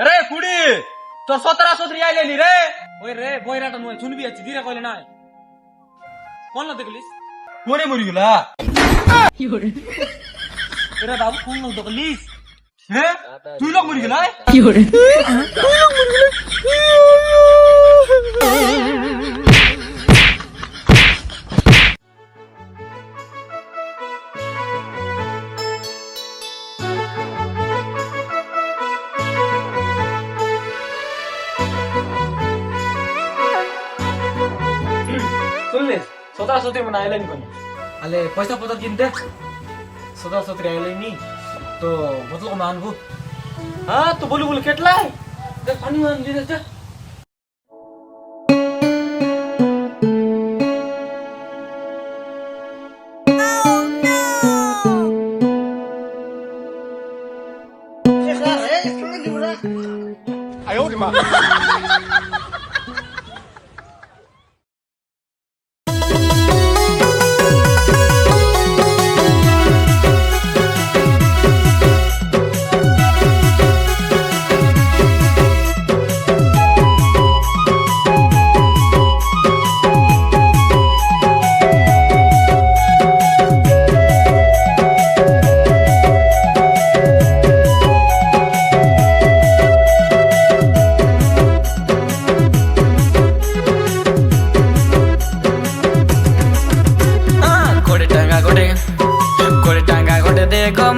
রে কুড়ি তোর 17 আইলেনি রে। ওই রে বইরাটা নয় শুনবি আছি ধীরে কইলে নাই কোন না দেখলিস কোনে মরি গলা কি করে এরা বাবু কোন না দেখলিস হ্যাঁ তুই লোক মরি গলা কি করে তুই লোক মরি গলা শুনলিস 17 মানে আইলেনি কোন আলে পয়সা পয়সা কিনতে 17 আইলেনি তো মতলব মানবো হ্যাঁ তো বলি বলি কেটলাই দেখ পানি মান দিতে যা আয় ওরে মা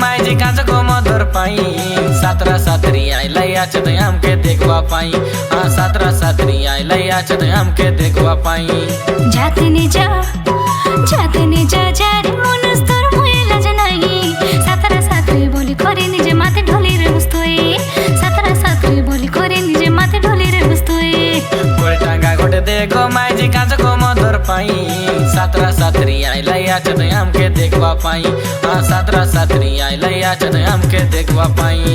माइजी काँचको मधुर पाई सात्रा सात्री आइलाई आछ त हमके देखवा पाई हाँ सात्रा सात्री आइलाई आछ त हमके देखवा पाई जाते नि जा जारे मनस्तर मुइला जनाही सात्रा सात्री बोली करे निजे माथे ढोली रे बस्तोए सात्रा सात्री बोली करे निजे माथे ढोली रे बस्तोए कोरे टांगा गोटे देखो माइजी काँचको मधुर पाई सात्रा सात्री आइलाई आछ त हमके देखवा पाई हाँ सात्रा सात्री आइलाई आछ त हमके देखवा पाई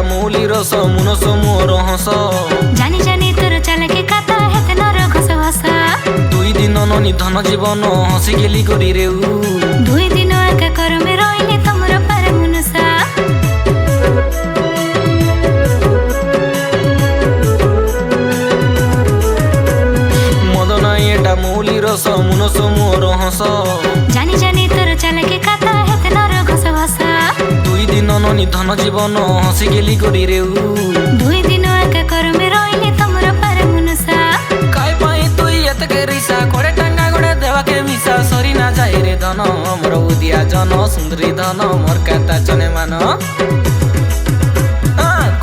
मूली रस मुनस मोर हस जानी जानी तोर चालके काता हेते नर घस घसा 2 दिन ननी धन जीवन हसी गेली करी रे 2 दिन एका करमे रहिले तमर पारे मुनसा मदन एटा मूली रस मुनस मोर हस जानी जानी तोर चालके काता हेते नर घस घसा 2 दिन ननी धन जीवन हसी गेली करी रे 2 दिन एका करमे रहिले तमर पारे मुनसा काय पाई तुई एतके रिसा कोडे टांगा गोडे देवा के मिसा सरी ना जाय रे धन मोर उदिया जन सुंदरी धन मोर काता चने मान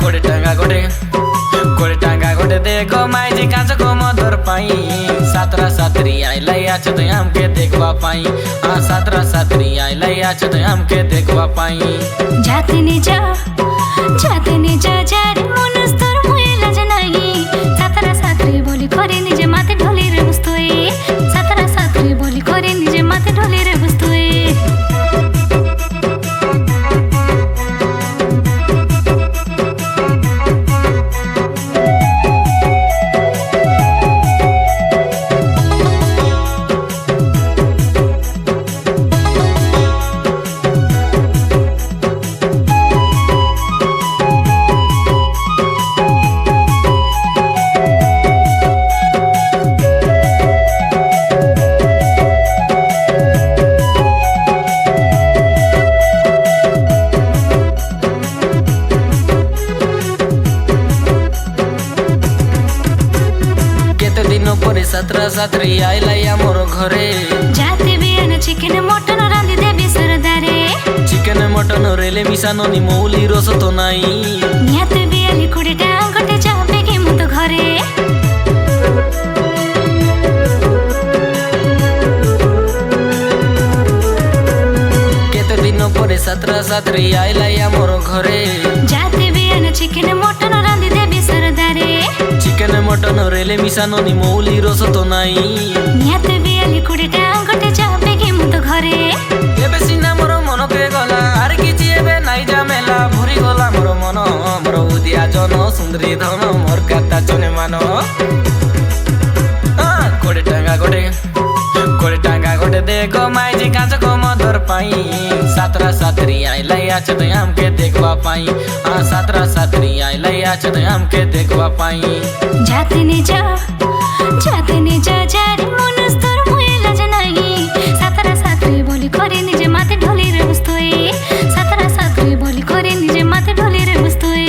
कोडे टांगा गोडे देखो माइजी काँचको मधुर पाई सात्रा सात्री आइलाई आछ त हमके देखवा पाई हाँ सात्रा सात्री आइलाई आछ त हमके देखवा पाई जाते नि जा जारे मनस्तर मुइला जनाही सात्रा सात्री बोली करे निजे माथे ढोली रे बस्तोए सात्रा सात्री बोली करे निजे माथे ढोली रे बस्तोए सात्रा सात्री आइलाई मोर घरे जाते बियान चिकन मटन रांधि देबी सरदारे चिकन मटन रेले मिसा ननी मौली रस तो नाई नियाते बियाली कुड़ीटा घटे जाबे कि मु तो घरे বলে সাতরা সাতরি আইলাই আমার ঘরে যাতে বিয়ান চিকেন মটন রাঁধি দেবি সরদারে চিকেন মটন রেলে মিশানো নি মৌলি রস তো নাই নিয়াতে বিয়ালি কুড়িটা গোটে যাবে কি মতো ঘরে ଏବେ ସିନା ମୋର ମନକେ ଗଲା ଆରେ କିଛି ଏବେ ନାଇଁ ଝାମେଲା ଭରି ଗଲା ମୋର ମନ ମୋର ଉଦିଆ ଜନ ସୁନ୍ଦରୀ ଧନ ମୋର କାତା ଚନେ ମାନ କୋଡେ টাঙ্গা গোটে দেখো মাইজি কাঁচ কো মধুর পাই সাতরা সাতরি আইলাই আছে তো আমকে দেখবা পাই সাতরা সাতরি আইলাই আছে তো আমকে দেখবা পাই যাতে নিজা যারে মনস তোর মুয়ে লাজ নাহি সাতরা সাতরি বলি করে নিজে মাতে ঢলি রে বস্তুই সাতরা সাতরি বলি করে নিজে মাতে ঢলি রে বস্তুই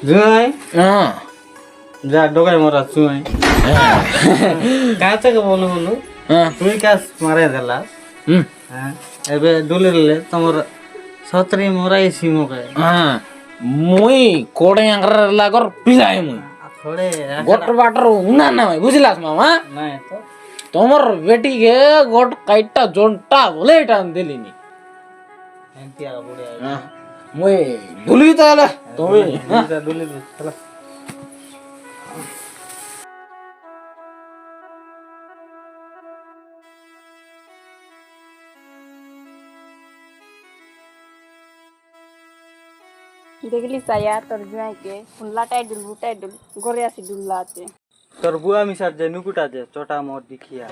जुआई जा डोगाई मोरा जुआई काचे के बोलू तुई कास मारे देला एबे डुलिले तमर सतरी मोराई सिमो के মুই কোড়ে আঙ্গর লাগর পিলাই মুই थोड़े গোট বাটর উনা না বুঝিলাস মামা नहीं तो তোমার বেটিকে গোট কাইটা জন্টা বলে এটা দিলিনি एंटिया बुढ़े মুই ভুলি তাহলে তুমি जा डुली चला দেখলি চাইয়া তোর জুয়াইকে লাটাই ডুল বুটাই ডুল ঘরে আসি ডুল্লা আছে তোর বুয়া মিসার যে নুকুটা যে চটা মোর দেখিয়া